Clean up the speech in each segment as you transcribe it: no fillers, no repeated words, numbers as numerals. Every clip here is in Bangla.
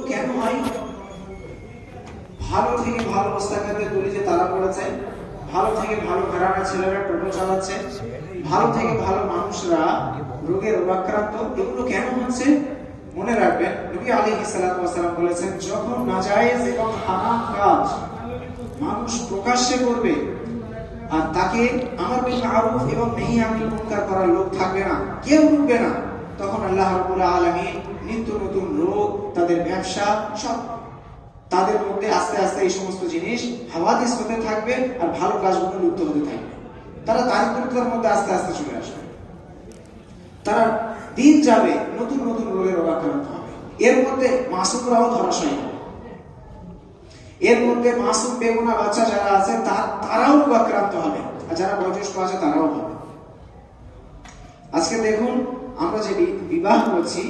কেন হয়? ভালো থেকে ভালো অবস্থাকে তুলে যে তারা পড়েছে, ভালো থেকে ভালো ঘরানা ছেলেরা টোটো চালাচ্ছে, ভালো থেকে ভালো মানুষরা রোগের রোগাক্রান্ত। এগুলো কেন হচ্ছে? মনে রাখবেন, নবী আলাইহিস সালাতু ওয়াস সালাম বলেছেন, যখন নাজায়েজ এবং হারাম কাজ মানুষ প্রকাশ্যে করবে আর তাকে আমর বিল মারুফ এবং নহি আনিল মুনকার করার লোক থাকবে না, কেউ রুখবে না, তখন আল্লাহ রাব্বুল আলামিন নিত্য নতুন রোগ, তাদের ব্যবসা, সব তাদের মধ্যে আস্তে আস্তে এই সমস্ত জিনিস হাওয়াদিস হতে থাকবে আর ভালো কাজগুলো লুপ্ত হতে থাকবে। তারা দারিদ্রতার মধ্যে আস্তে আস্তে চলে আসবে, তারা দিন যাবে নতুন নতুন রোগের রোগাক্রান্ত হবে। এর মধ্যে মাসুমরাও ধরাশায়ী হবে, এর মধ্যে মাসুম বেগুনা বাচ্চা যারা আছে তারাও রোগাক্রান্ত হবে, আর যারা বয়োজ্যেষ্ঠ আছে তারাও হবে। আজকে দেখুন, আমরা যে বিবাহ করছি,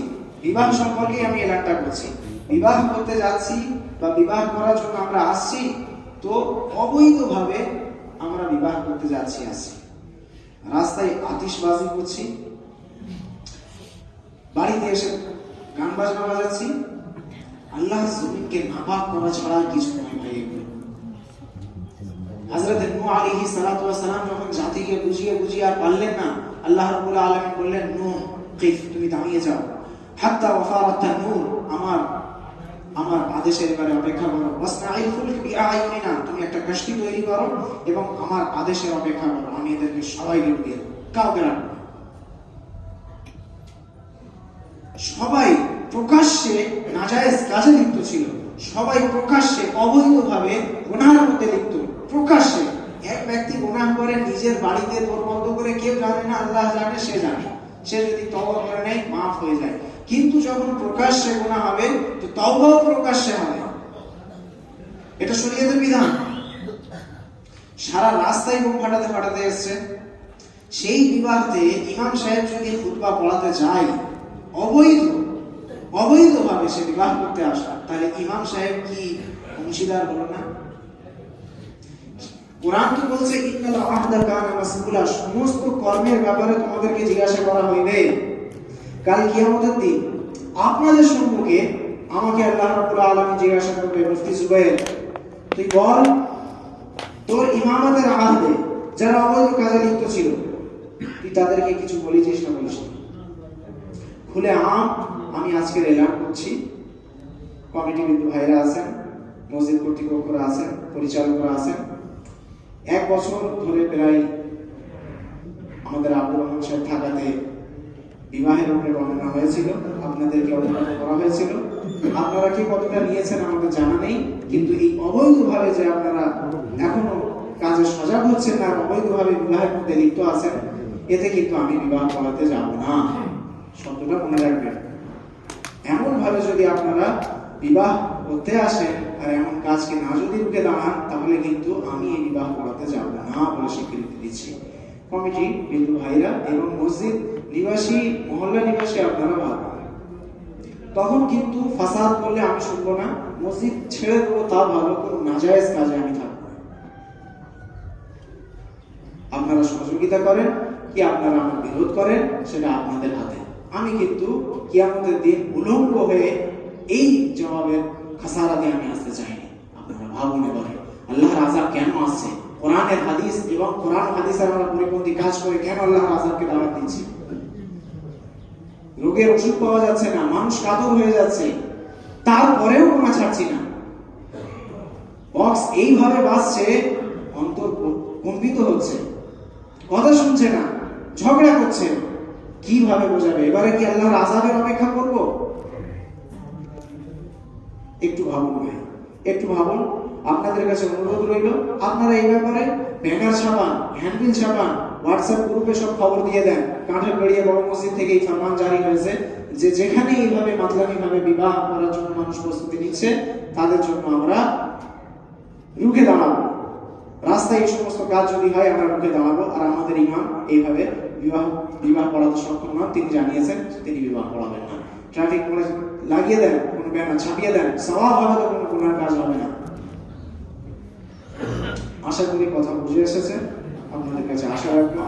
বিবাহ সম্পর্কে আমি এলানটা করছি। বিবাহ করতে যাচ্ছি বা বিবাহ করার জন্য আমরা আসছি, তো অবৈধভাবে আমরা বিবাহ করতে যাচ্ছি। আসছি রাস্তায় আতিশবাজি করছি, বাড়িতে এসে গান বাজনা বাজাচ্ছি। আল্লাহ জমিনকে নাপাক করা ছাড়া কিছু নয় ভাই। হযরত নূহ আলাইহিস সালাতু ওয়াস সালাম যখন জাতিকে বুঝিয়ে বুঝিয়ে আর পারলেন না, আল্লাহ রাব্বুল আলামিন বললেন, নূহ কিফ, তুমি দাঁড়িয়ে যাও, হাত্তা ওয়াফারাত নূর, আমার আদেশের এবারে অপেক্ষা করো, ওয়াসনাইল ফুলক বিআয়ুনিনা, তুমি একটা কষ্টি তৈরি করো এবং আমার আদেশের অপেক্ষা করো, আমি এদেরকে সবাইকে উড়িয়ে দেব, কাউকে রাখবো। সবাই প্রকাশ্যে নাজায়েজ কাজে লিপ্ত ছিল, সবাই প্রকাশ্যে অবৈধভাবে গুনাহের মধ্যে লিপ্ত। প্রকাশ্যে এক ব্যক্তি গুনাহ করে নিজের বাড়িতে দোর বন্ধ করে, কেউ জানে না, আল্লাহ জানে, সে জানে, সে যদি তওবা করে নেয় মাফ হয়ে যায়। কিন্তু যখন প্রকাশ্যে গুনাহ হবে, তো তওবাও প্রকাশ্যে হবে, এটা শরীয়তের বিধান। সারা রাস্তায় বোম ফাটাতে ফাটাতে এসছে। সেই বিবাহে ইমাম সাহেব যদি খুতবা পড়াতে যায়, অবৈধভাবে সে বিবাহ করতে আসা, তাহলে ইমাম সাহেব কি অংশীদার হলো না? কোরআন তো বলছে, ইন্নাল আহদা কানা মাসউলা, সমস্ত কর্মের ব্যাপারে তোমাদেরকে জিজ্ঞাসা করা হইবে কাল কিয়ামতের দিন। আপনাদের সম্মুখে আমাকে আল্লাহ রাব্বুল আলামিন জিজ্ঞাসা করবে, মুফতি জুবাইর, তুই বল, তোর ইমামতের আহদে যারা অবৈধ কাজে লিপ্ত ছিল, তুই তাদেরকে কিছু বলেছিস না বলিস? খুলে আমি আজকের এলান করছি, কমিটি বিন্দু ভাইরা আছেন, মসজিদ কর্তৃপক্ষরা আছেন, পরিচালকরা আছেন, 1 বছর ধরে প্রায় আমাদের আব্দুর রহমান সাহেব থাকাতে বিবাহের উপরে বর্ণনা হয়েছিল, আপনাদেরকে অবগত করা হয়েছিল। আপনারা কি কতটা নিয়েছেন আমাদের জানা নেই, কিন্তু এই অবৈধভাবে যে আপনারা এখনো কাজে সজাগ হচ্ছেন না, অবৈধভাবে বিবাহের মধ্যে লিপ্ত আছেন, এতে কিন্তু আমি বিবাহ করাতে যাব না, শব্দটা মনে রাখবেন। এমন ভাবে যদি আপনারা বিবাহ করতে আসেন আর এমন কাজকে না যদি রুখে দাঁড়ান, তাহলে কিন্তু আমি এই বিবাহ করাতে যাব না বলে স্বীকৃতি দিচ্ছি। কমিটি বিন্দু ভাইরা এবং মসজিদ নিবাসী, মহল্লা নিবাসী আপনারা ভাববেন, তখন কিন্তু ফাসাদ করলে আমি শুনবো না, মসজিদ ছেড়ে দেবো, তা ভালো, কোনো নাজায়েজ কাজে আমি থাকবো না। আপনারা সহযোগিতা করেন কি আপনারা আমার বিরোধ করেন, সেটা আপনাদের হাতে। আমি কিন্তু কিয়ামতের দিন উলঙ্গ হয়ে এই জবাবের খাসারা দিয়ে আমি আসতে চাইনি। আপনারা ভাবুন এবারে আল্লাহর আযাব কেন আসছে? কোরআনের হাদিস এবং কোরআন হাদিসের আমরা পরিপন্থী কাজ করে কেন আল্লাহর আযাবকে দাওয়াত দিচ্ছি? রোগের ওষুধ পাওয়া যাচ্ছে না, মানুষ কাতর হয়ে যাচ্ছে, তারপরেও গুনাহ ছাড়ছি না। বক্স এইভাবে বাজছে, অন্তর কম্পিত হচ্ছে, কথা শুনছে না, ঝগড়া করছে, কিভাবে বোঝাবে? এবারে কি আল্লাহর আযাবের অপেক্ষা করব? একটু ভাবুন ভাই, একটু ভাবুন। আপনাদের কাছে অনুরোধ রইল, আপনারা এই ব্যাপারে ব্যানার ছাপান, হ্যান্ডবিল ছাপান, হোয়াটসঅ্যাপ গ্রুপে সব খবর দিয়ে দেন। কাঁঠাল গড়িয়ে বড় মসজিদ থেকে এই ফরমান জারি হয়েছে যে যেখানে এইভাবে মাতলামি ভাবে বিবাহ করার জন্য মানুষ প্রস্তুতি নিচ্ছে, তাদের জন্য আমরা রুখে দাঁড়াবো। রাস্তায় এই সমস্ত কাজ যদি হয়, আমরা রুখে দাঁড়াবো। আর আমাদের ইমাম এইভাবে বিবাহ পড়াতে সক্ষম নন, তিনি জানিয়েছেন তিনি বিবাহ পড়াবেন না। ট্রাফিক পুলিশ লাগিয়ে দেন, কোনো ব্যানার ছাপিয়ে দেন, সওয়াব হবে তো কোনো গুনার কাজ হবে না। আশা করি কথা বুঝে এসেছে, আপনাদের কাছে আশা রাখবো।